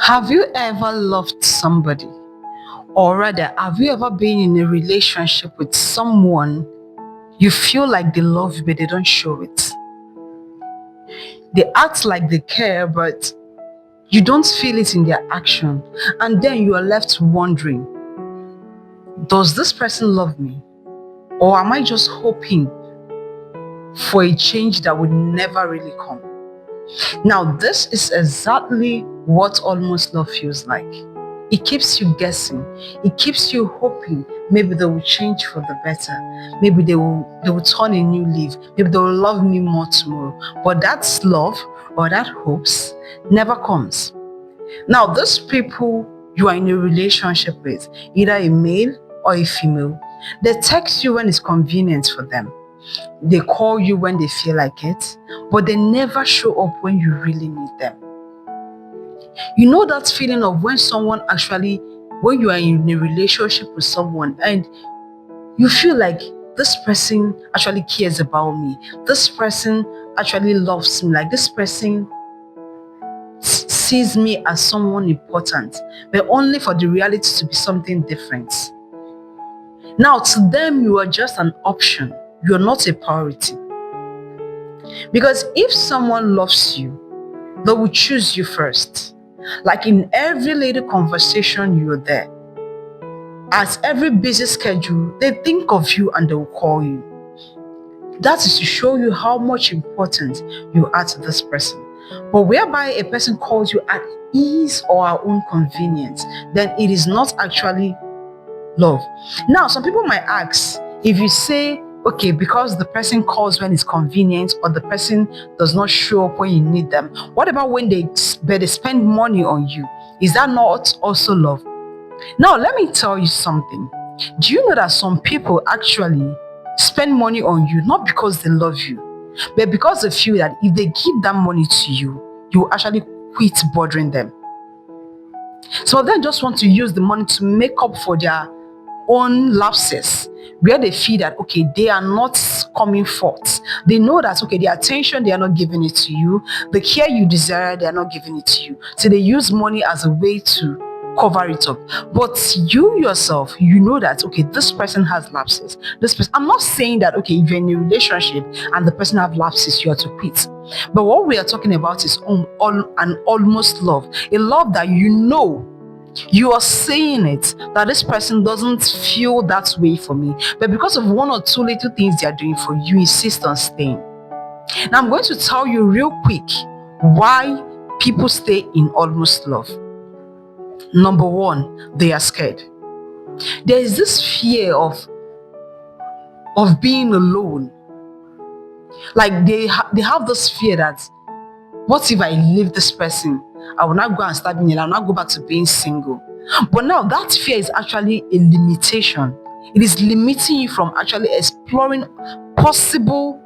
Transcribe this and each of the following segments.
Have you ever loved somebody? Or rather, have you ever been in a relationship with someone you feel like they love you, but they don't show it? They act like they care, but you don't feel it in their action. And then you are left wondering, does this person love me? Or am I just hoping for a change that would never really come? Now, this is exactly what almost love feels like. It keeps you guessing. It keeps you hoping maybe they will change for the better. Maybe they will turn a new leaf. Maybe they will love me more tomorrow. But that's love or that hopes never comes. Now, those people you are in a relationship with, either a male or a female, they text you when it's convenient for them. They call you when they feel like it, but they never show up when you really need them. You know that feeling of when you are in a relationship with someone and you feel like this person actually cares about me, this person actually loves me, like this person sees me as someone important, but only for the reality to be something different. Now, to them, you are just an option, you're not a priority. Because if someone loves you, they will choose you first. Like in every little conversation, you're there. At every busy schedule, they think of you and they will call you. That is to show you how much important you are to this person. But whereby a person calls you at his or her own convenience, then it is not actually love. Now, some people might ask, if you say, okay, because the person calls when it's convenient or the person does not show up when you need them, what about when they spend money on you? Is that not also love? Now, let me tell you something. Do you know that some people actually spend money on you not because they love you, but because they feel that if they give that money to you, you will actually quit bothering them? Some of them just want to use the money to make up for their own lapses, where they feel that okay, they are not coming forth. They know that okay, the attention they are not giving it to you, the care you desire they are not giving it to you, so they use money as a way to cover it up. But you yourself, you know that okay, this person has lapses. This person, I'm not saying that okay, if you're in a relationship and the person have lapses, you have to quit. But what we are talking about is an almost love, a love that you are saying it that this person doesn't feel that way for me, but because of one or two little things they are doing for you, insist on staying. Now, I'm going to tell you real quick why people stay in almost love. Number one, they are scared. There is this fear of being alone. Like they have this fear that what if I leave this person? I will not go and start being, I will not go back to being single. But now that fear is actually a limitation. It is limiting you from actually exploring possibilities,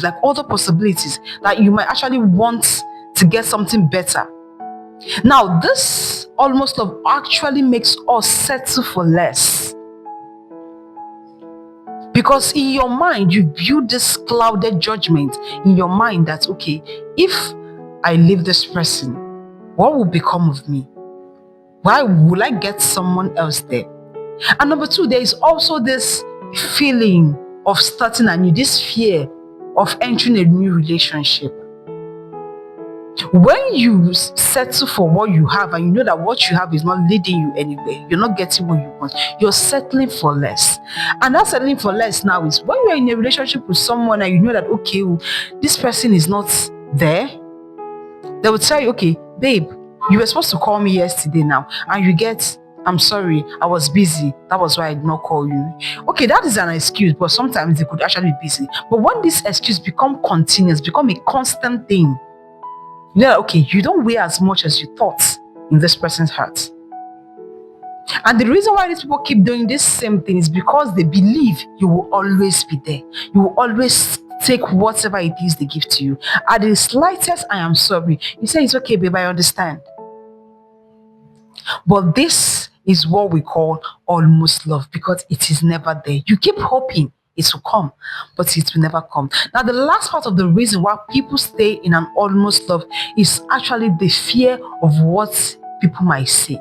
like other possibilities that you might actually want to get something better. Now, this almost love actually makes us settle for less. Because in your mind, you view this clouded judgment in your mind that, okay, if I leave this person, what will become of me? Why will I get someone else there? And number two, there is also this feeling of starting anew, this fear of entering a new relationship. When you settle for what you have and you know that what you have is not leading you anywhere, you're not getting what you want, you're settling for less. And that settling for less now is when you're in a relationship with someone and you know that, okay, this person is not there, they will tell you, okay, babe, you were supposed to call me yesterday now, and you get, I'm sorry, I was busy. That was why I did not call you. Okay, that is an excuse, but sometimes they could actually be busy. But when this excuse become continuous, become a constant thing, you know, okay, you don't weigh as much as you thought in this person's heart. And the reason why these people keep doing this same thing is because they believe you will always be there. You will always take whatever it is they give to you. At the slightest, I am sorry, you say it's okay, babe, I understand. But this is what we call almost love, because it is never there. You keep hoping it will come, but it will never come. Now, the last part of the reason why people stay in an almost love is actually the fear of what people might say.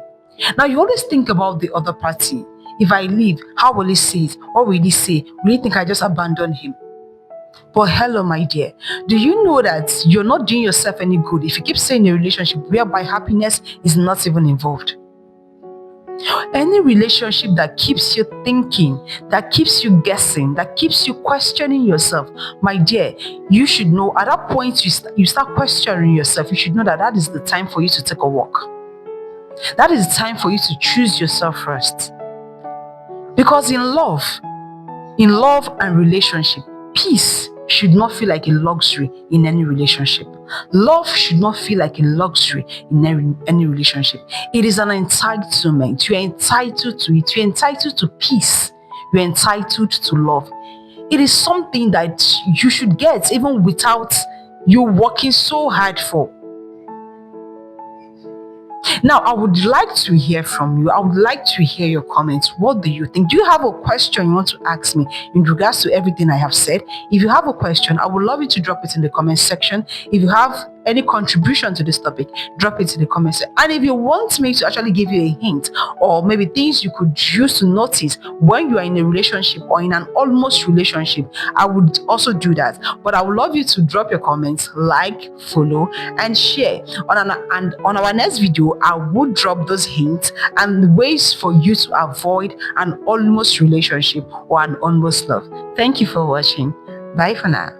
Now, you always think about the other party. If I leave, how will he see it? What will he say? Will he think I just abandoned him? But hello, my dear, do you know that you're not doing yourself any good if you keep staying in a relationship whereby happiness is not even involved? Any relationship that keeps you thinking, that keeps you guessing, that keeps you questioning yourself, my dear, you should know at that point you start questioning yourself. You should know that is the time for you to take a walk. That is the time for you to choose yourself first. Because in love and relationship, peace should not feel like a luxury in any relationship. Love should not feel like a luxury in any relationship. It is an entitlement. You're entitled to it. You're entitled to peace. You're entitled to love. It is something that you should get even without you working so hard for. Now, I would like to hear from you. I would like to hear your comments. What do you think? Do you have a question you want to ask me in regards to everything I have said? If you have a question, I would love you to drop it in the comment section. If you have any contribution to this topic, drop it in the comment section. And if you want me to actually give you a hint or maybe things you could use to notice when you are in a relationship or in an almost relationship, I would also do that. But I would love you to drop your comments, like, follow, and share. And on our next video, I would drop those hints and ways for you to avoid an almost relationship or an almost love. Thank you for watching. Bye for now.